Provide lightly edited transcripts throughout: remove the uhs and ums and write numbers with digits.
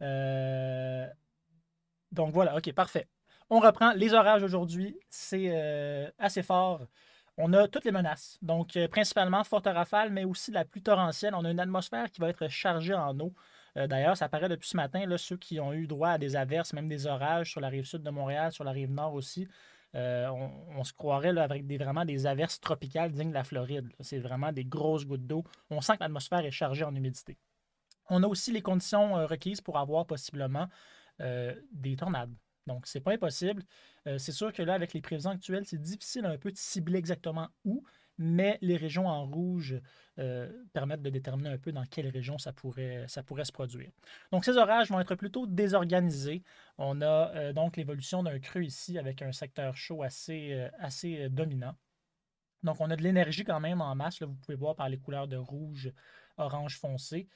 Euh, donc voilà, OK, parfait. On reprend. Les orages aujourd'hui, c'est assez fort. On a toutes les menaces. Donc, principalement forte rafale, mais aussi la pluie torrentielle. On a une atmosphère qui va être chargée en eau. D'ailleurs, ça apparaît depuis ce matin, là, ceux qui ont eu droit à des averses, même des orages sur la rive sud de Montréal, sur la rive nord aussi. On se croirait là, avec vraiment des averses tropicales dignes de la Floride. C'est vraiment des grosses gouttes d'eau. On sent que l'atmosphère est chargée en humidité. On a aussi les conditions requises pour avoir possiblement des tornades. Donc, c'est pas impossible. C'est sûr que là, avec les prévisions actuelles, c'est difficile un peu de cibler exactement où, mais les régions en rouge permettent de déterminer un peu dans quelle région ça pourrait se produire. Donc, ces orages vont être plutôt désorganisés. On a donc l'évolution d'un creux ici avec un secteur chaud assez dominant. Donc, on a de l'énergie quand même en masse. Là, vous pouvez voir par les couleurs de rouge, orange foncé.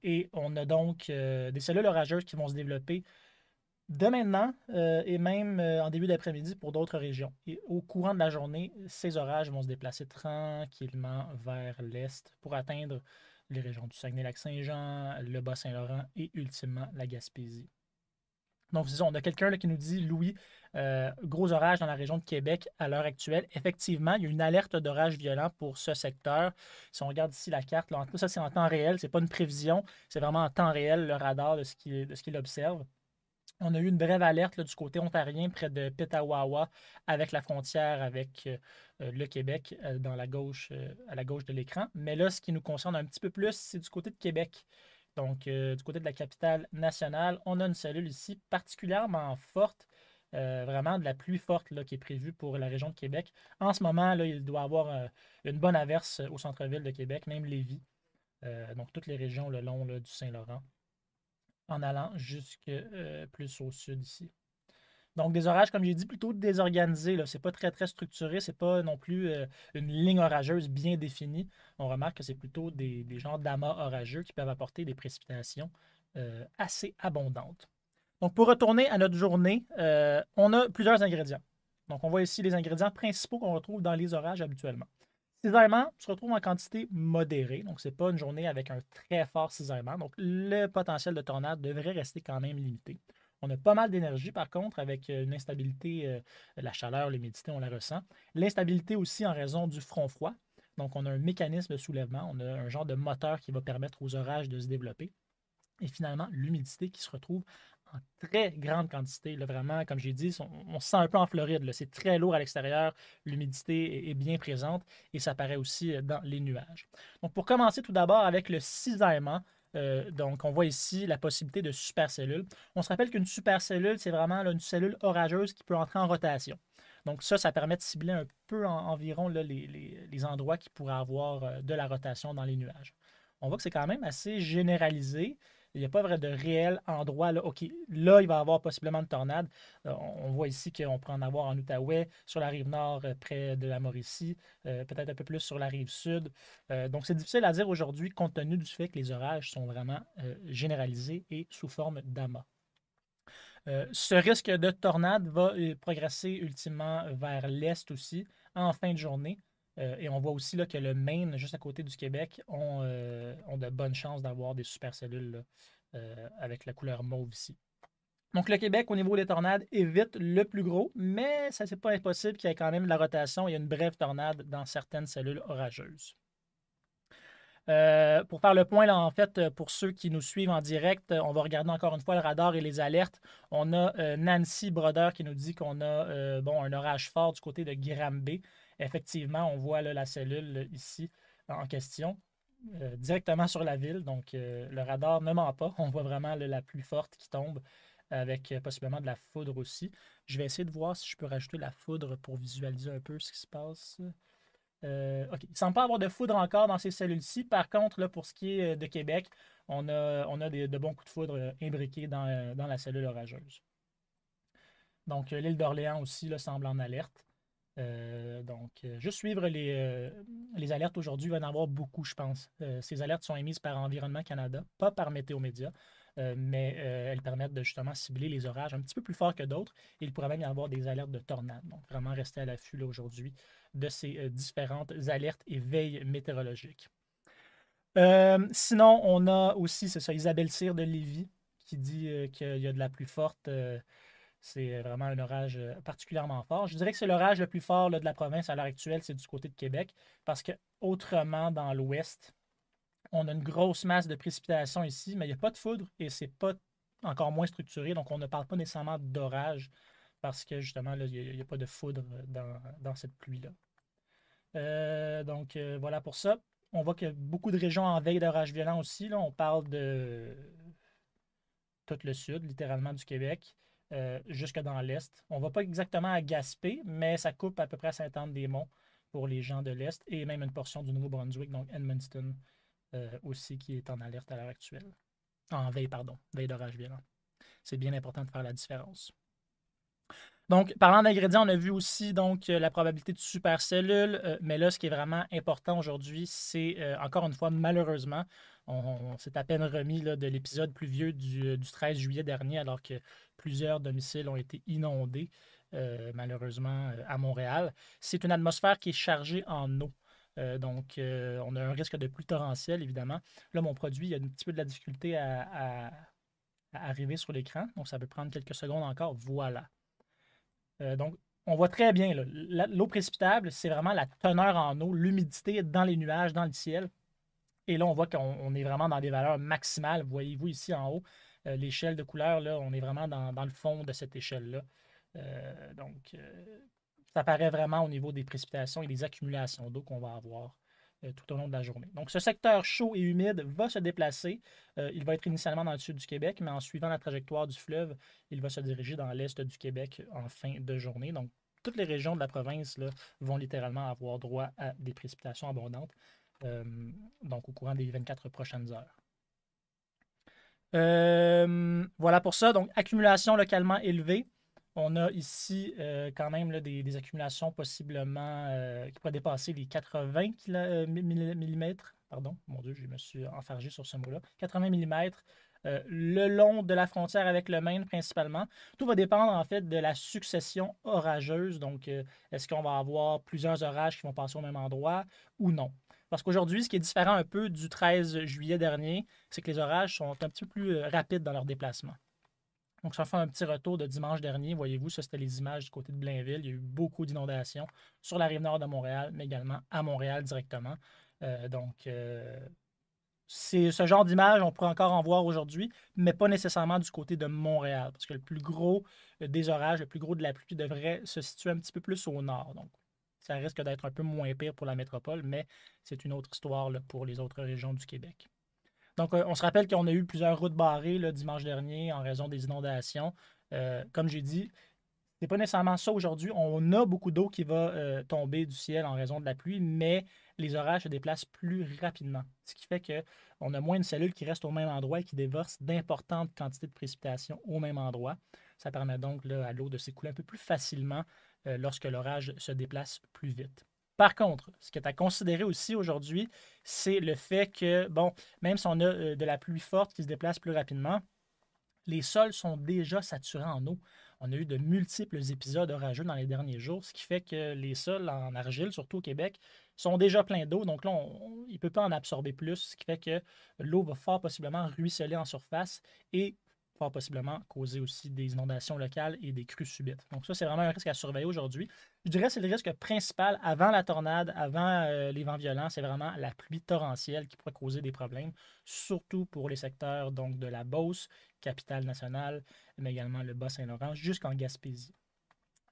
Et on a donc des cellules orageuses qui vont se développer dès maintenant et même en début d'après-midi pour d'autres régions. Et au courant de la journée, ces orages vont se déplacer tranquillement vers l'est pour atteindre les régions du Saguenay-Lac-Saint-Jean, le Bas-Saint-Laurent et ultimement la Gaspésie. Donc, c'est ça, on a quelqu'un qui nous dit, Louis, gros orage dans la région de Québec à l'heure actuelle. Effectivement, il y a une alerte d'orage violent pour ce secteur. Si on regarde ici la carte, là, ça c'est en temps réel, c'est pas une prévision, c'est vraiment en temps réel le radar de ce qu'il observe. On a eu une brève alerte là, du côté ontarien près de Petawawa avec la frontière avec le Québec à la gauche de l'écran. Mais là, ce qui nous concerne un petit peu plus, c'est du côté de Québec. Donc, du côté de la capitale nationale, on a une cellule ici particulièrement forte, vraiment de la pluie forte là, qui est prévue pour la région de Québec. En ce moment, là, il doit y avoir une bonne averse au centre-ville de Québec, même Lévis, donc toutes les régions le long là, du Saint-Laurent en allant jusque plus au sud ici. Donc, des orages, comme j'ai dit, plutôt désorganisés. Ce n'est pas très, très structuré. C'est pas non plus une ligne orageuse bien définie. On remarque que c'est plutôt des genres d'amas orageux qui peuvent apporter des précipitations assez abondantes. Donc, pour retourner à notre journée, on a plusieurs ingrédients. Donc, on voit ici les ingrédients principaux qu'on retrouve dans les orages habituellement. Cisaillement se retrouve en quantité modérée, donc ce n'est pas une journée avec un très fort cisaillement, donc le potentiel de tornade devrait rester quand même limité. On a pas mal d'énergie par contre avec une instabilité, la chaleur, l'humidité, on la ressent. L'instabilité aussi en raison du front froid, donc on a un mécanisme de soulèvement, on a un genre de moteur qui va permettre aux orages de se développer. Et finalement, l'humidité qui se retrouve en très grande quantité. Là, vraiment, comme j'ai dit, on se sent un peu en Floride. C'est très lourd à l'extérieur. L'humidité est bien présente et ça paraît aussi dans les nuages. Donc, pour commencer tout d'abord avec le cisaillement, donc, on voit ici la possibilité de supercellule. On se rappelle qu'une supercellule, c'est vraiment là, une cellule orageuse qui peut entrer en rotation. Donc, ça permet de cibler un peu environ là, les endroits qui pourraient avoir de la rotation dans les nuages. On voit que c'est quand même assez généralisé. Il n'y a pas vrai de réel endroit. Là, OK, là, il va y avoir possiblement une tornade. On voit ici qu'on pourrait en avoir en Outaouais, sur la rive nord, près de la Mauricie, peut-être un peu plus sur la rive sud. Donc, c'est difficile à dire aujourd'hui, compte tenu du fait que les orages sont vraiment généralisés et sous forme d'amas. Ce risque de tornade va progresser ultimement vers l'est aussi en fin de journée. Et on voit aussi là, que le Maine, juste à côté du Québec, ont de bonnes chances d'avoir des supercellules là, avec la couleur mauve ici. Donc, le Québec, au niveau des tornades, évite le plus gros, mais ça, c'est pas impossible qu'il y ait quand même de la rotation et une brève tornade dans certaines cellules orageuses. Pour faire le point, là, en fait, pour ceux qui nous suivent en direct, on va regarder encore une fois le radar et les alertes. On a Nancy Brodeur qui nous dit qu'on a un orage fort du côté de Granby. Effectivement, on voit là, la cellule ici en question, directement sur la ville. Donc, le radar ne ment pas. On voit vraiment là, la pluie forte qui tombe avec possiblement de la foudre aussi. Je vais essayer de voir si je peux rajouter la foudre pour visualiser un peu ce qui se passe. OK. Il ne semble pas avoir de foudre encore dans ces cellules-ci. Par contre, là, pour ce qui est de Québec, on a de bons coups de foudre imbriqués dans la cellule orageuse. Donc, l'île d'Orléans aussi là, semble en alerte. Donc, juste suivre les alertes aujourd'hui, il va y en avoir beaucoup, je pense. Ces alertes sont émises par Environnement Canada, pas par Météo Média, mais elles permettent de justement cibler les orages un petit peu plus forts que d'autres. Il pourrait même y avoir des alertes de tornades. Donc, vraiment rester à l'affût là, aujourd'hui de ces différentes alertes et veilles météorologiques. Sinon, on a aussi, c'est ça, Isabelle Cyr de Lévis qui dit qu'il y a de la pluie forte, c'est vraiment un orage particulièrement fort. Je dirais que c'est l'orage le plus fort là, de la province à l'heure actuelle, c'est du côté de Québec, parce que autrement, dans l'ouest, on a une grosse masse de précipitations ici, mais il n'y a pas de foudre et c'est pas encore moins structuré, donc on ne parle pas nécessairement d'orage parce que justement, là, il n'y a, pas de foudre dans cette pluie-là. Voilà pour ça. On voit qu'il y a beaucoup de régions en veille d'orage violent aussi. Là, on parle de tout le sud, littéralement du Québec, jusque dans l'est. On ne va pas exactement à Gaspé, mais ça coupe à peu près à Sainte-Anne-des-Monts pour les gens de l'est et même une portion du Nouveau-Brunswick, donc Edmundston aussi, qui est en alerte à l'heure actuelle. En veille, pardon, veille d'orage violent. C'est bien important de faire la différence. Donc, parlant d'ingrédients, on a vu aussi donc, la probabilité de supercellules, mais là, ce qui est vraiment important aujourd'hui, c'est, encore une fois, malheureusement, on s'est à peine remis là, de l'épisode pluvieux du 13 juillet dernier, alors que plusieurs domiciles ont été inondés, malheureusement, à Montréal. C'est une atmosphère qui est chargée en eau. On a un risque de pluie torrentielle, évidemment. Là, mon produit, il y a un petit peu de la difficulté à arriver sur l'écran, donc ça peut prendre quelques secondes encore. Voilà. Donc, on voit très bien, l'eau précipitable, c'est vraiment la teneur en eau, l'humidité dans les nuages, dans le ciel. Et là, on voit qu'on est vraiment dans des valeurs maximales. Voyez-vous ici en haut, l'échelle de couleur, là, on est vraiment dans le fond de cette échelle-là. Ça paraît vraiment au niveau des précipitations et des accumulations d'eau qu'on va avoir tout au long de la journée. Donc, ce secteur chaud et humide va se déplacer. Il va être initialement dans le sud du Québec, mais en suivant la trajectoire du fleuve, il va se diriger dans l'est du Québec en fin de journée. Donc, toutes les régions de la province là, vont littéralement avoir droit à des précipitations abondantes, donc au courant des 24 prochaines heures. Voilà pour ça. Donc, accumulation localement élevée. On a ici quand même là, des accumulations possiblement qui pourraient dépasser les 80 mm. Pardon, mon Dieu, je me suis enfargé sur ce mot-là. 80 mm le long de la frontière avec le Maine principalement. Tout va dépendre en fait de la succession orageuse. Donc, est-ce qu'on va avoir plusieurs orages qui vont passer au même endroit ou non? Parce qu'aujourd'hui, ce qui est différent un peu du 13 juillet dernier, c'est que les orages sont un petit peu plus rapides dans leur déplacement. Donc, ça fait un petit retour de dimanche dernier. Voyez-vous, ça, c'était les images du côté de Blainville. Il y a eu beaucoup d'inondations sur la rive nord de Montréal, mais également à Montréal directement. C'est ce genre d'image, on pourrait encore en voir aujourd'hui, mais pas nécessairement du côté de Montréal, parce que le plus gros des orages, le plus gros de la pluie devrait se situer un petit peu plus au nord. Donc, ça risque d'être un peu moins pire pour la métropole, mais c'est une autre histoire là, pour les autres régions du Québec. Donc, on se rappelle qu'on a eu plusieurs routes barrées le dimanche dernier en raison des inondations. Comme j'ai dit, c'est pas nécessairement ça aujourd'hui. On a beaucoup d'eau qui va tomber du ciel en raison de la pluie, mais les orages se déplacent plus rapidement. Ce qui fait qu'on a moins de cellules qui restent au même endroit et qui déversent d'importantes quantités de précipitations au même endroit. Ça permet donc là, à l'eau de s'écouler un peu plus facilement lorsque l'orage se déplace plus vite. Par contre, ce qui est à considérer aussi aujourd'hui, c'est le fait que, bon, même si on a de la pluie forte qui se déplace plus rapidement, les sols sont déjà saturés en eau. On a eu de multiples épisodes orageux dans les derniers jours, ce qui fait que les sols en argile, surtout au Québec, sont déjà pleins d'eau. Donc là, il ne peut pas en absorber plus, ce qui fait que l'eau va fort possiblement ruisseler en surface et fort possiblement causer aussi des inondations locales et des crues subites. Donc ça, c'est vraiment un risque à surveiller aujourd'hui. Je dirais que c'est le risque principal avant la tornade, avant les vents violents, c'est vraiment la pluie torrentielle qui pourrait causer des problèmes, surtout pour les secteurs donc, de la Beauce, Capitale-Nationale, mais également le Bas-Saint-Laurent, jusqu'en Gaspésie.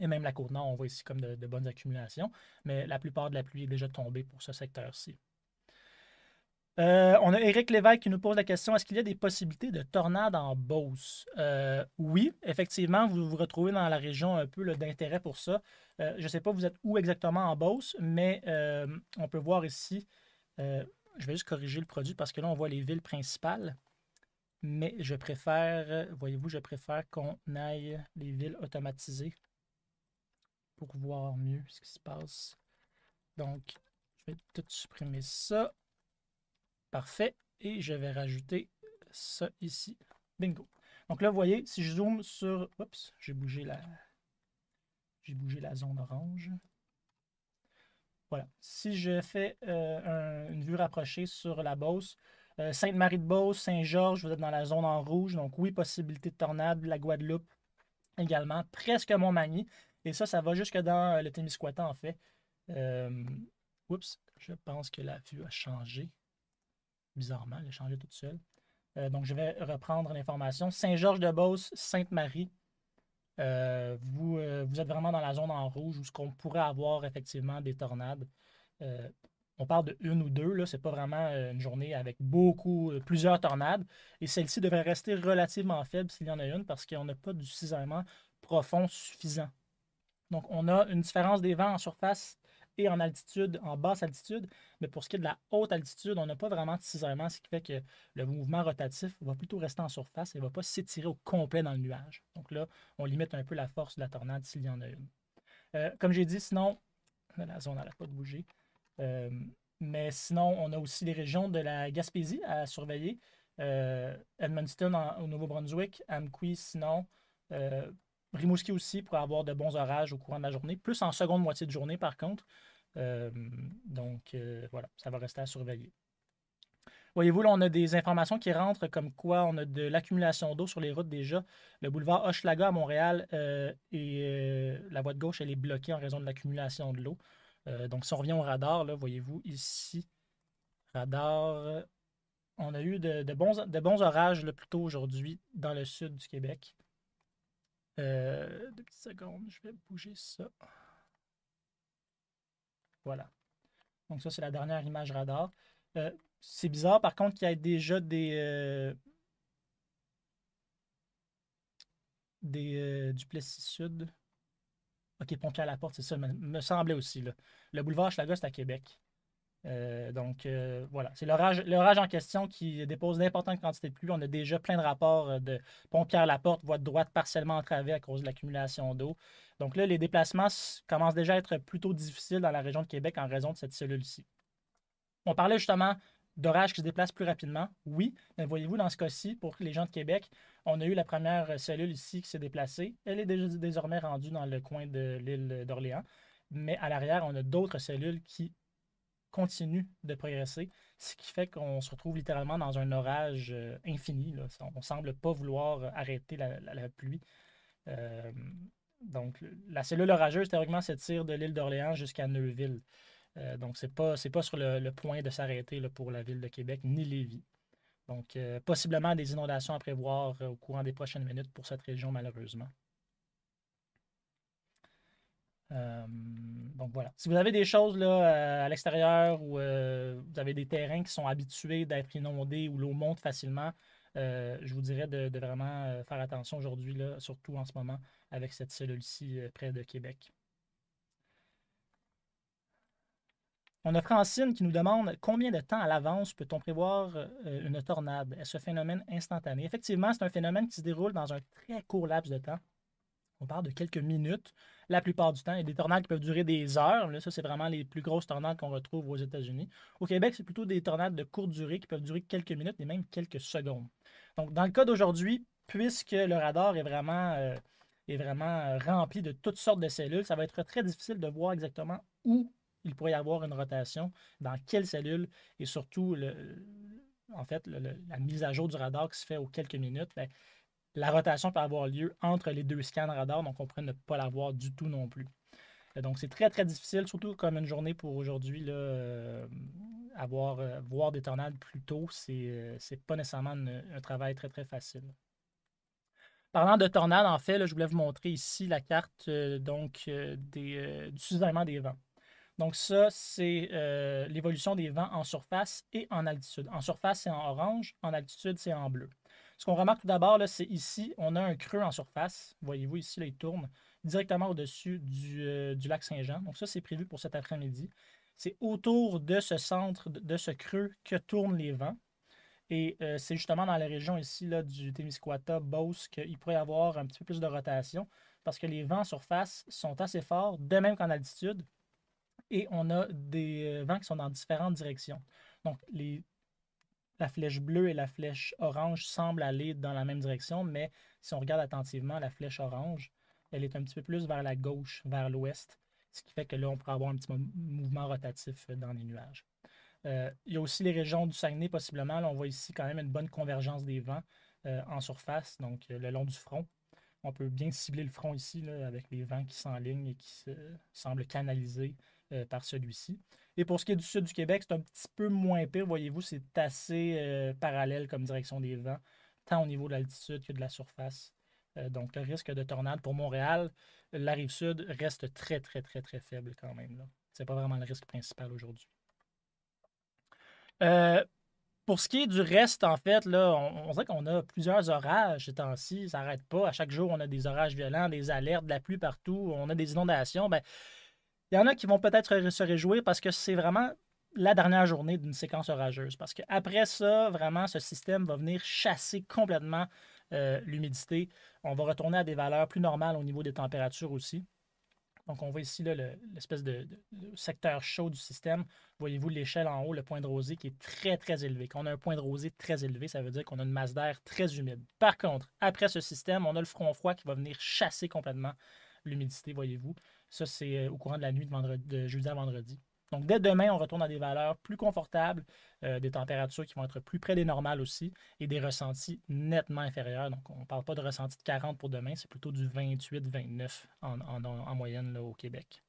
Et même la Côte-Nord, on voit ici comme de bonnes accumulations, mais la plupart de la pluie est déjà tombée pour ce secteur-ci. On a Éric Lévesque qui nous pose la question, est-ce qu'il y a des possibilités de tornades en Beauce? Oui, effectivement, vous vous retrouvez dans la région un peu d'intérêt pour ça. Je ne sais pas vous êtes où exactement en Beauce, mais on peut voir ici, je vais juste corriger le produit parce que là, on voit les villes principales, mais je préfère, voyez-vous, je préfère qu'on aille les villes automatisées pour voir mieux ce qui se passe. Donc, je vais tout supprimer ça. Parfait. Et je vais rajouter ça ici. Bingo. Donc là, vous voyez, si je zoome sur... Oups, j'ai bougé la zone orange. Voilà. Si je fais une vue rapprochée sur la Beauce, Sainte-Marie-de-Beauce, Saint-Georges, vous êtes dans la zone en rouge. Donc oui, possibilité de tornade. La Guadeloupe également. Presque Montmagny. Et ça va jusque dans le Témiscouata, en fait. Oups, je pense que la vue a changé. Bizarrement, elle a changé toute seule. Donc, je vais reprendre l'information. Saint-Georges-de-Beauce, Sainte-Marie. Vous êtes vraiment dans la zone en rouge où ce qu'on pourrait avoir effectivement des tornades. Euh, on parle de une ou deux, là, c'est pas vraiment une journée avec plusieurs tornades. Et celle-ci devrait rester relativement faible s'il y en a une parce qu'on n'a pas du cisaillement profond suffisant. Donc, on a une différence des vents en surface et en altitude, en basse altitude, mais pour ce qui est de la haute altitude, on n'a pas vraiment de cisaillement, ce qui fait que le mouvement rotatif va plutôt rester en surface et ne va pas s'étirer au complet dans le nuage. Donc là, on limite un peu la force de la tornade s'il y en a une. Comme j'ai dit, sinon, la zone n'arrête pas de bouger. Euh, mais sinon, on a aussi les régions de la Gaspésie à surveiller. Edmundston au Nouveau-Brunswick, Amqui sinon. Euh, Rimouski aussi pour avoir de bons orages au courant de la journée, plus en seconde moitié de journée par contre. Voilà, ça va rester à surveiller. Voyez-vous, là, on a des informations qui rentrent comme quoi on a de l'accumulation d'eau sur les routes déjà. Le boulevard Hochelaga à Montréal et la voie de gauche, elle est bloquée en raison de l'accumulation de l'eau. Donc, si on revient au radar, là, voyez-vous ici, radar, on a eu de bons orages là, plus tôt aujourd'hui dans le sud du Québec. 2 petites secondes, je vais bouger ça. Voilà. Donc ça, c'est la dernière image radar. C'est bizarre, par contre, qu'il y ait déjà des Duplessis Sud. OK, Pont-Pierre-Laporte, c'est ça, me semblait aussi. Là. Le boulevard Schlager, c'est à Québec. Voilà, c'est l'orage en question qui dépose d'importantes quantités de pluie. On a déjà plein de rapports de Pont-Pierre-Laporte, voie de droite partiellement entravée à cause de l'accumulation d'eau. Donc là, les déplacements commencent déjà à être plutôt difficiles dans la région de Québec en raison de cette cellule-ci. On parlait justement d'orages qui se déplacent plus rapidement. Oui, mais voyez-vous, dans ce cas-ci, pour les gens de Québec, on a eu la première cellule ici qui s'est déplacée. Elle est désormais rendue dans le coin de l'île d'Orléans. Mais à l'arrière, on a d'autres cellules qui continue de progresser, ce qui fait qu'on se retrouve littéralement dans un orage infini. Là. On ne semble pas vouloir arrêter la pluie. Euh, donc, la cellule orageuse, théoriquement, s'étire de l'île d'Orléans jusqu'à Neuville. Donc, c'est pas sur le point de s'arrêter pour la ville de Québec, ni Lévis. Donc, possiblement des inondations à prévoir au courant des prochaines minutes pour cette région, malheureusement. Donc voilà. Si vous avez des choses là, à l'extérieur ou vous avez des terrains qui sont habitués d'être inondés où l'eau monte facilement, je vous dirais de vraiment faire attention aujourd'hui, là, surtout en ce moment avec cette cellule-ci près de Québec. On a Francine qui nous demande combien de temps à l'avance peut-on prévoir une tornade? Est-ce un phénomène instantané? Effectivement, c'est un phénomène qui se déroule dans un très court laps de temps. On parle de quelques minutes la plupart du temps. Il y a des tornades qui peuvent durer des heures. Là, ça, c'est vraiment les plus grosses tornades qu'on retrouve aux États-Unis. Au Québec, c'est plutôt des tornades de courte durée qui peuvent durer quelques minutes et même quelques secondes. Donc, dans le cas d'aujourd'hui, puisque le radar est vraiment rempli de toutes sortes de cellules, ça va être très difficile de voir exactement où il pourrait y avoir une rotation, dans quelle cellule, et surtout, en fait, la mise à jour du radar qui se fait aux quelques minutes. Bien, la rotation peut avoir lieu entre les deux scans radar, donc on pourrait ne pas l'avoir du tout non plus. Donc c'est très difficile, surtout comme une journée pour aujourd'hui, voir des tornades plus tôt, c'est pas nécessairement un travail très facile. Parlant de tornades, en fait, là, je voulais vous montrer ici la carte du cisaillement des vents. Donc ça, c'est l'évolution des vents en surface et en altitude. En surface, c'est en orange, en altitude, c'est en bleu. Ce qu'on remarque tout d'abord, c'est ici, on a un creux en surface. Voyez-vous, ici, là, il tourne directement au-dessus du lac Saint-Jean. Donc ça, c'est prévu pour cet après-midi. C'est autour de ce centre, de ce creux, que tournent les vents. Et c'est justement dans la région ici là, du Témiscouata, Beauce, qu'il pourrait y avoir un petit peu plus de rotation parce que les vents en surface sont assez forts, de même qu'en altitude. Et on a des vents qui sont dans différentes directions. Donc, la flèche bleue et la flèche orange semblent aller dans la même direction, mais si on regarde attentivement, la flèche orange, elle est un petit peu plus vers la gauche, vers l'ouest, ce qui fait que là, on pourrait avoir un petit mouvement rotatif dans les nuages. Il y a aussi les régions du Saguenay, possiblement. Là, on voit ici quand même une bonne convergence des vents en surface, donc le long du front. On peut bien cibler le front ici là, avec les vents qui s'enlignent et qui semblent canalisés par celui-ci. Et pour ce qui est du sud du Québec, c'est un petit peu moins pire. Voyez-vous, c'est assez parallèle comme direction des vents, tant au niveau de l'altitude que de la surface. Donc, le risque de tornade pour Montréal, la rive sud reste très, très, très, très faible quand même. Ce n'est pas vraiment le risque principal aujourd'hui. Euh, pour ce qui est du reste, en fait, là, on dirait qu'on a plusieurs orages ces temps-ci. Ça n'arrête pas. À chaque jour, on a des orages violents, des alertes, de la pluie partout. On a des inondations. Ben, il y en a qui vont peut-être se réjouir parce que c'est vraiment la dernière journée d'une séquence orageuse. Parce qu'après ça, vraiment, ce système va venir chasser complètement l'humidité. On va retourner à des valeurs plus normales au niveau des températures aussi. Donc, on voit ici l'espèce de secteur chaud du système. Voyez-vous l'échelle en haut, le point de rosée qui est très, très élevé. Quand on a un point de rosée très élevé, ça veut dire qu'on a une masse d'air très humide. Par contre, après ce système, on a le front froid qui va venir chasser complètement l'humidité, voyez-vous. Ça, c'est au courant de la nuit de jeudi à vendredi. Donc, dès demain, on retourne à des valeurs plus confortables, des températures qui vont être plus près des normales aussi et des ressentis nettement inférieurs. Donc, on ne parle pas de ressenti de 40 pour demain, c'est plutôt du 28-29 en moyenne là, au Québec.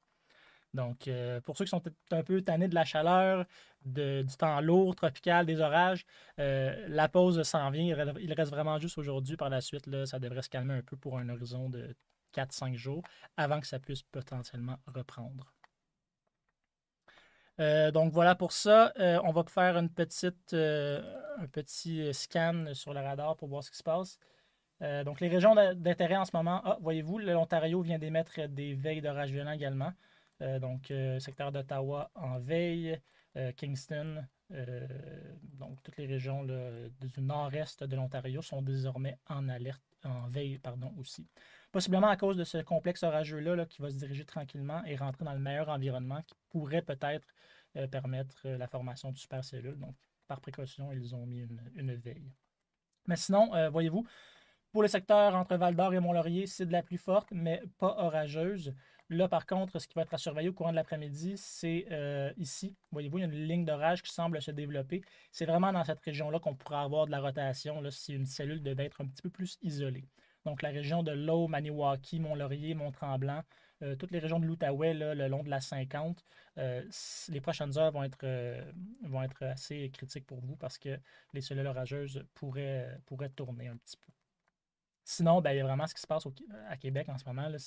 Donc, pour ceux qui sont un peu tannés de la chaleur, du temps lourd, tropical, des orages, la pause s'en vient. Il reste vraiment juste aujourd'hui. Par la suite, là, ça devrait se calmer un peu pour un horizon de 4-5 jours avant que ça puisse potentiellement reprendre. Donc voilà pour ça. On va faire un petit scan sur le radar pour voir ce qui se passe. Donc les régions d'intérêt en ce moment, voyez-vous, l'Ontario vient d'émettre des veilles d'orage violent également. Donc secteur d'Ottawa en veille, Kingston, donc toutes les régions là, du nord-est de l'Ontario sont désormais en alerte, en veille, pardon, aussi. Possiblement à cause de ce complexe orageux-là là, qui va se diriger tranquillement et rentrer dans le meilleur environnement qui pourrait peut-être permettre la formation de supercellules. Donc, par précaution, ils ont mis une veille. Mais sinon, voyez-vous, pour le secteur entre Val-d'Or et Mont-Laurier, c'est de la pluie forte, mais pas orageuse. Là, par contre, ce qui va être à surveiller au courant de l'après-midi, c'est ici. Voyez-vous, il y a une ligne d'orage qui semble se développer. C'est vraiment dans cette région-là qu'on pourra avoir de la rotation là, si une cellule devait être un petit peu plus isolée. Donc, la région de l'Eau, Maniwaki, Mont-Laurier, Mont-Tremblant, toutes les régions de l'Outaouais, là, le long de la 50, les prochaines heures vont être assez critiques pour vous parce que les cellules orageuses pourraient tourner un petit peu. Sinon, ben, il y a vraiment ce qui se passe à Québec en ce moment. Là,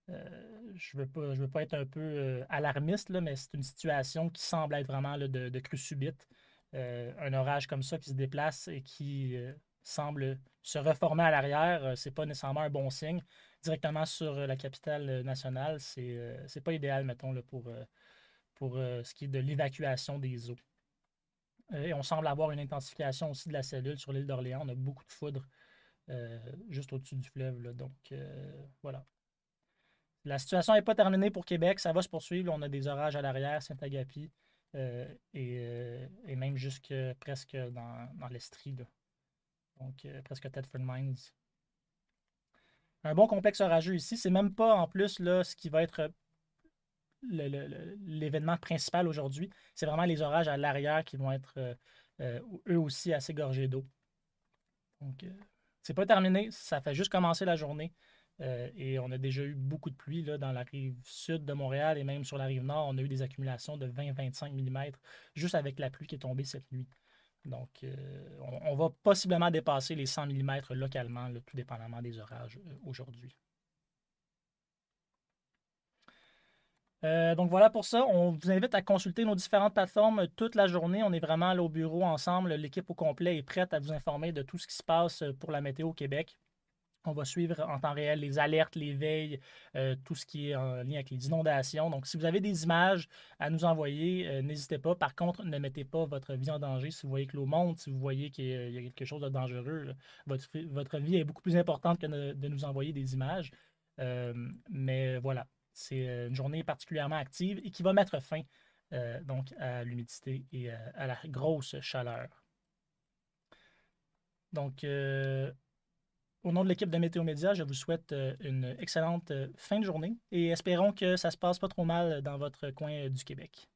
je veux pas être un peu alarmiste, là, mais c'est une situation qui semble être vraiment là, de crue subite. Un orage comme ça qui se déplace et qui semble se reformer à l'arrière, c'est pas nécessairement un bon signe. Directement sur la capitale nationale, c'est pas idéal, mettons, là, pour ce qui est de l'évacuation des eaux. Et on semble avoir une intensification aussi de la cellule sur l'île d'Orléans. On a beaucoup de foudre juste au-dessus du fleuve. Là. Donc, voilà. La situation n'est pas terminée pour Québec. Ça va se poursuivre. On a des orages à l'arrière, Saint-Agapi, et même jusque presque dans l'Estrie. Là. Donc, presque Thetford Mines. Un bon complexe orageux ici. C'est même pas en plus là, ce qui va être l'événement principal aujourd'hui. C'est vraiment les orages à l'arrière qui vont être eux aussi assez gorgés d'eau. Donc, c'est pas terminé, ça fait juste commencer la journée. Et on a déjà eu beaucoup de pluie là, dans la rive sud de Montréal et même sur la rive nord. On a eu des accumulations de 20-25 mm juste avec la pluie qui est tombée cette nuit. Donc, on va possiblement dépasser les 100 mm localement, là, tout dépendamment des orages aujourd'hui. Donc voilà pour ça. On vous invite à consulter nos différentes plateformes toute la journée. On est vraiment là au bureau ensemble. L'équipe au complet est prête à vous informer de tout ce qui se passe pour la météo au Québec. On va suivre en temps réel les alertes, les veilles, tout ce qui est en lien avec les inondations. Donc, si vous avez des images à nous envoyer, n'hésitez pas. Par contre, ne mettez pas votre vie en danger. Si vous voyez que l'eau monte, si vous voyez qu'il y a quelque chose de dangereux, là, votre vie est beaucoup plus importante que de nous envoyer des images. Mais voilà, c'est une journée particulièrement active et qui va mettre fin donc à l'humidité et à la grosse chaleur. Donc, au nom de l'équipe de Météo Média, je vous souhaite une excellente fin de journée et espérons que ça se passe pas trop mal dans votre coin du Québec.